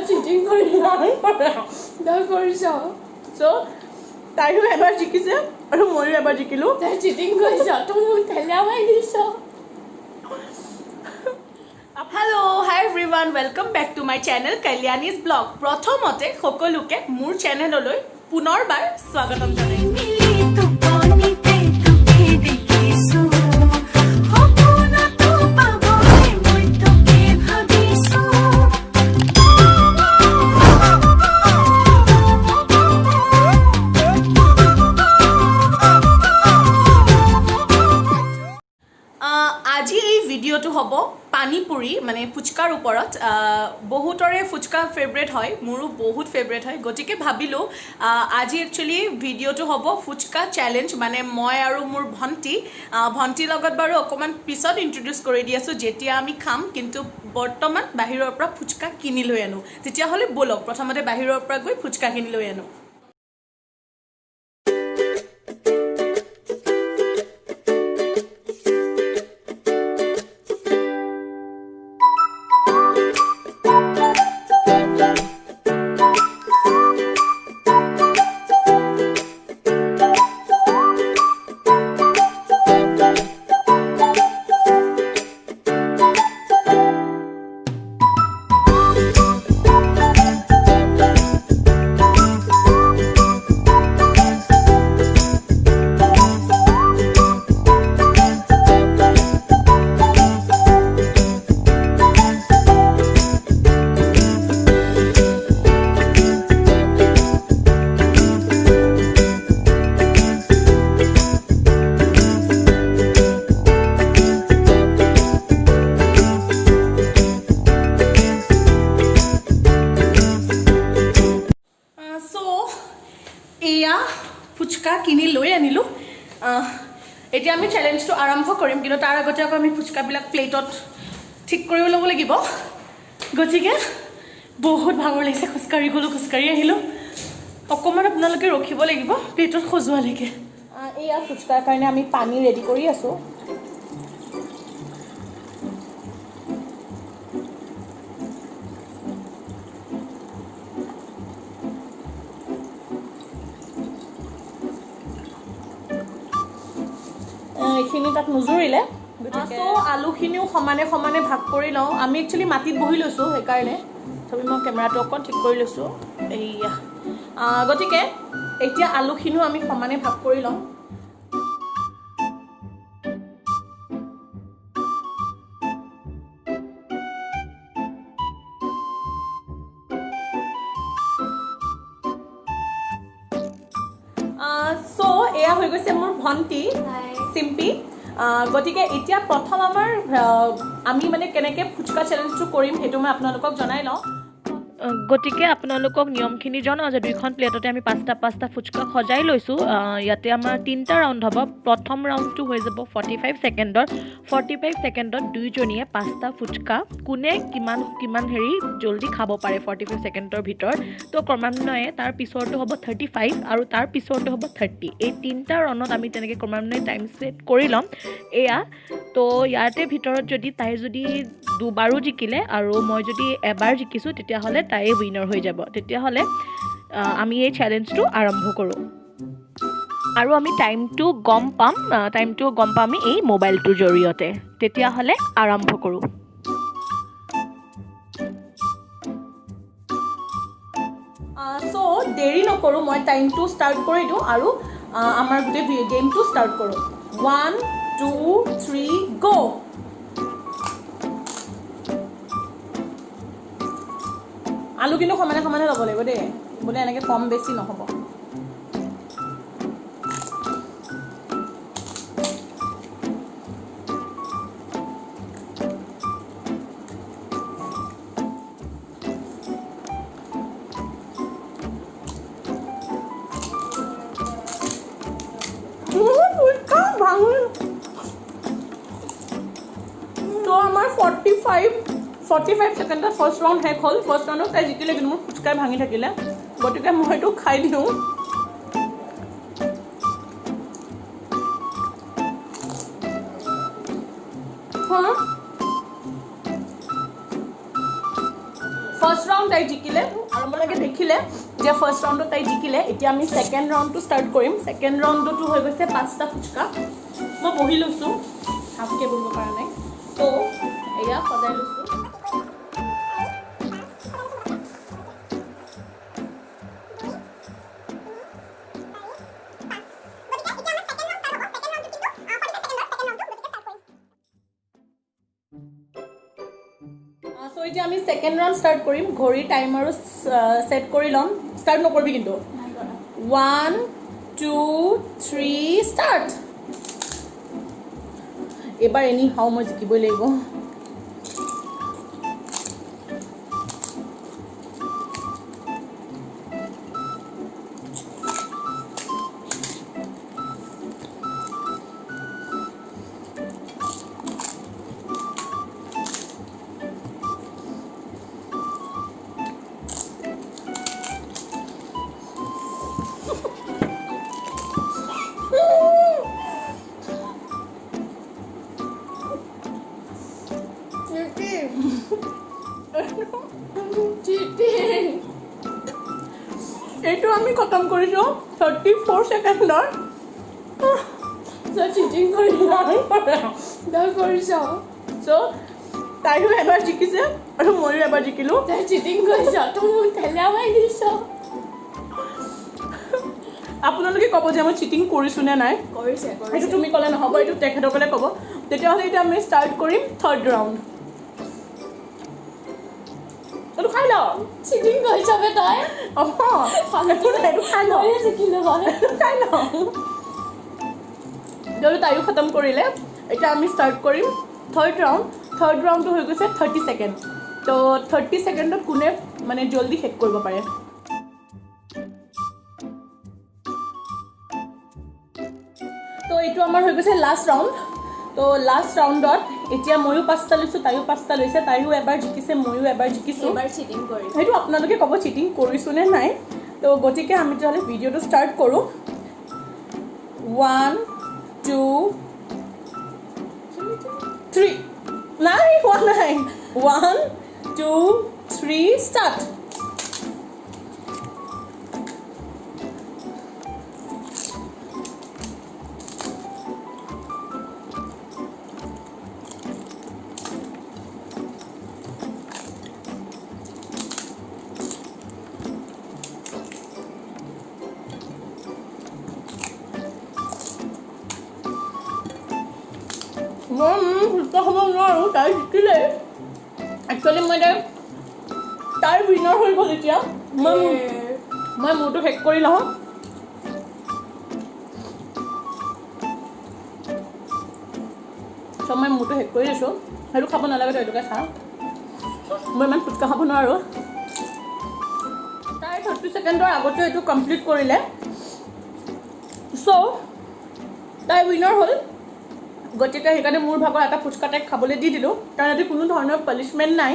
cheating কৰি চ' তাইও এবাৰ জিকিছে আৰু ময়ো এবাৰ জিকিলোঁ তাই চিটিং কৰিছ তই মোক ঠেলা মাৰি দিছ hello' hi everyone welcome back to my channel Kalyani's vlog প্ৰথমতে সকলোকে মোৰ চেনেললৈ পুনৰবাৰ স্বাগতম জনাই আজি এই ভিডিঅ'টো হ'ব পানীপুৰি মানে ফুচকাৰ ওপৰত বহুতৰে ফুচকা ফেভৰেট হয় মোৰো বহুত ফেভৰেট হয় গতিকে ভাবিলোঁ আজি একচুৱেলি ভিডিঅ'টো হ'ব ফুচকা চেলেঞ্জ মানে মই আৰু মোৰ ভণ্টিৰ লগত বাৰু অকণমান পিছত ইণ্ট্ৰডিউচ কৰি দি আছোঁ যেতিয়া আমি খাম কিন্তু বৰ্তমান বাহিৰৰ পৰা ফুচকা কিনি লৈ আনো তেতিয়াহ'লে ব'লক প্ৰথমতে বাহিৰৰ পৰা গৈ ফুচকা কিনি লৈ আনো ফুচকা কিনি লৈ আনিলোঁ এতিয়া আমি চেলেঞ্জটো আৰম্ভ কৰিম কিন্তু তাৰ আগতে আকৌ আমি ফুচকাবিলাক প্লেটত ঠিক কৰি ল'ব লাগিব গতিকে বহুত ভাগৰ লাগিছে খোজকাঢ়ি গ'লোঁ খোজকাঢ়ি আহিলোঁ অকণমান আপোনালোকে ৰখিব লাগিব প্লেটত সজোৱালৈকে এয়া ফুচকাৰ কাৰণে আমি পানী ৰেডি কৰি আছোঁ এইখিনি তাত নুজুৰিলে চ' আলুখিনিও সমানে সমানে ভাগ কৰি লওঁ আমি একচুৱেলি মাটিত বহি লৈছোঁ সেইকাৰণে তথাপি মই কেমেৰাটো অকণ ঠিক কৰি লৈছোঁ এইয়া গতিকে এতিয়া আলুখিনিও আমি সমানে ভাগ কৰি লওঁ চ' এয়া হৈ গৈছে মোৰ ভণ্টি চিম্পি গতিকে এতিয়া প্ৰথম আমি মানে কেনেকৈ ফুচকা চেলেঞ্জটো কৰিম সেইটো মই আপোনালোকক জনাই লওঁ গতিকে আপোনালোকক নিয়মখিনি জনাওঁ যে দুইখন প্লেটতে আমি পাঁচটা ফুচকা সজাই লৈছোঁ ইয়াতে আমাৰ 3টা ৰাউণ্ড হ'ব প্ৰথম ৰাউণ্ডটো হৈ যাব 45 ছেকেণ্ডত দুইজনীয়ে 5টা ফুচকা কোনে কিমান জল্দি খাব পাৰে 45 ছেকেণ্ডৰ ভিতৰত তো ক্ৰমান্বয়ে তাৰ পিছৰটো হ'ব 35 আৰু তাৰ পিছৰটো হ'ব 30 এই 3টা ৰাউণ্ডত আমি তেনেকৈ ক্ৰমান্বয়ে টাইম ছেট কৰি ল'ম এয়া তো ইয়াতে ভিতৰত যদি তাই যদি দুবাৰো জিকিলে আৰু মই যদি এবাৰ জিকিছোঁ তেতিয়াহ'লে তাই উইনাৰ হৈ যাব তেতিয়াহ'লে আমি এই চেলেঞ্জটো আৰম্ভ কৰোঁ আৰু আমি টাইমটো গম পাম আমি এই মোবাইলটোৰ জৰিয়তে তেতিয়াহ'লে আৰম্ভ কৰোঁ চ' দেৰি নকৰোঁ মই টাইমটো ষ্টাৰ্ট কৰি দিওঁ আৰু আমাৰ গোটেই গেমটো ষ্টাৰ্ট কৰোঁ 1 2 3 গো আলু কিন্তু সমানে সমানে ল'ব লাগিব দেই বোলে এনেকৈ কম বেছি নহ'ব তো আমাৰ 45 ছেকেণ্ডত ফাৰ্ষ্ট ৰাউণ্ড শেষ হ'ল ফাৰ্ষ্ট ৰাউণ্ডত তাই জিকিলে কিন্তু মোৰ ফুচকাই ভাঙি থাকিলে গতিকে মই এইটো খাই দিওঁ First round ৰাউণ্ড তাই জিকিলে আৰু আপোনালোকে দেখিলে যে ফাৰ্ষ্ট ৰাউণ্ডত তাই জিকিলে এতিয়া আমি ছেকেণ্ড ৰাউণ্ডটো ষ্টাৰ্ট কৰিম ছেকেণ্ড ৰাউণ্ডতো হৈ গৈছে 5টা ফুচকা মই বহি লৈছোঁ হাফকৈ বহিব পৰা নাই তো এয়া সজাই লৈছোঁ চ' এতিয়া আমি ছেকেণ্ড ৰাউণ্ড ষ্টাৰ্ট কৰিম ঘড়ী টাইমাৰো ছেট কৰি ল'ম ষ্টাৰ্ট নকৰিবি কিন্তু 1 2 3 ষ্টাৰ্ট এইবাৰ এনি হাও মই জিকিবই লাগিব চিটিং এইটো আমি খতম কৰিছোঁ 34 ছেকেণ্ডৰ তই চিটিং কৰিছ তই কৰিছ চ' তাইও এবাৰ জিকিছে আৰু ময়ো এবাৰ জিকিলোঁ তই চিটিং কৰিছ তই মোক ঠেলা মাৰি দিছ আপোনালোকে ক'ব যে মই চিটিং কৰিছোঁ নে নাই কৰিছে সেইটো তুমি ক'লে নহ'ব এইটো তেখেতসকলে ক'ব তেতিয়াহ'লে এতিয়া আমি ষ্টাৰ্ট কৰিম থাৰ্ড ৰাউণ্ড এইটো খাই লওঁ চিটিং কৰিছ বে তই এইটো খাই লওঁ ময়ো জিকিলোঁ হয় এইটো খাই লওঁ তেতিয়াহ'লে তাইও খতম কৰিলে এতিয়া আমি ষ্টাৰ্ট কৰিম থাৰ্ড ৰাউণ্ডটো হৈ গৈছে 30 ছেকেণ্ড তো 30 ছেকেণ্ডত কোনে মানে জল্দি শেষ কৰিব পাৰে তো এইটো আমাৰ হৈ গৈছে লাষ্ট ৰাউণ্ড তো লাষ্ট ৰাউণ্ডত এতিয়া ময়ো 5টা লৈছোঁ তাইও 5টা লৈছে তাইও এবাৰ জিকিছে ময়ো এবাৰ জিকিছোঁ এবাৰ চিটিং কৰিছ সেইটো আপোনালোকে ক'ব চিটিং কৰিছোঁ নে নাই তো গতিকে আমি তেতিয়াহ'লে ভিডিঅ'টো ষ্টাৰ্ট কৰোঁ 1 2 3 নাই হোৱা নাই 1 2 3 ষ্টাৰ্ট মই ফুচকা খাব নোৱাৰোঁ তাই জিকিলে একচুৱেলি মই তাইৰ উইনাৰ হৈ গ'ল এতিয়া মই মোৰটো শেষ কৰি লওঁ চ' মই মোৰটো শেষ কৰি দিছোঁ সেইটো খাব নালাগে তই এইটোকে খা মই ইমান ফুচকা খাব নোৱাৰোঁ তাই 30 ছেকেণ্ডৰ আগতে এইটো কমপ্লিট কৰিলে চ' তাই উইনাৰ হ'ল গতিকে সেইকাৰণে মোৰ ভাগৰ এটা ফুচকা তাইক খাবলৈ দি দিলোঁ কাৰণ আজি কোনো ধৰণৰ পানিছমেণ্ট নাই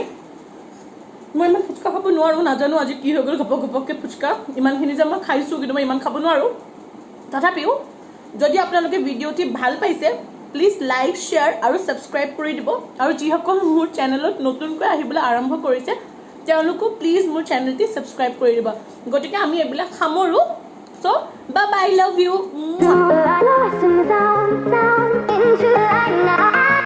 মই ইমান ফুচকা খাব নোৱাৰোঁ নাজানো আজি কি হৈ গ'ল ঘপককৈ ফুচকা ইমানখিনি যে মই খাইছোঁ কিন্তু মই ইমান খাব নোৱাৰোঁ তথাপিও যদি আপোনালোকে ভিডিঅ'টি ভাল পাইছে প্লিজ লাইক শ্বেয়াৰ আৰু ছাবস্ক্ৰাইব কৰি দিব আৰু যিসকল মোৰ চেনেলত নতুনকৈ আহিবলৈ আৰম্ভ কৰিছে তেওঁলোকো প্লিজ মোৰ চেনেলটি ছাবস্ক্ৰাইব কৰি দিব গতিকে আমি এইবিলাক সামৰোঁ চ' বাই বাই লাভ ইউ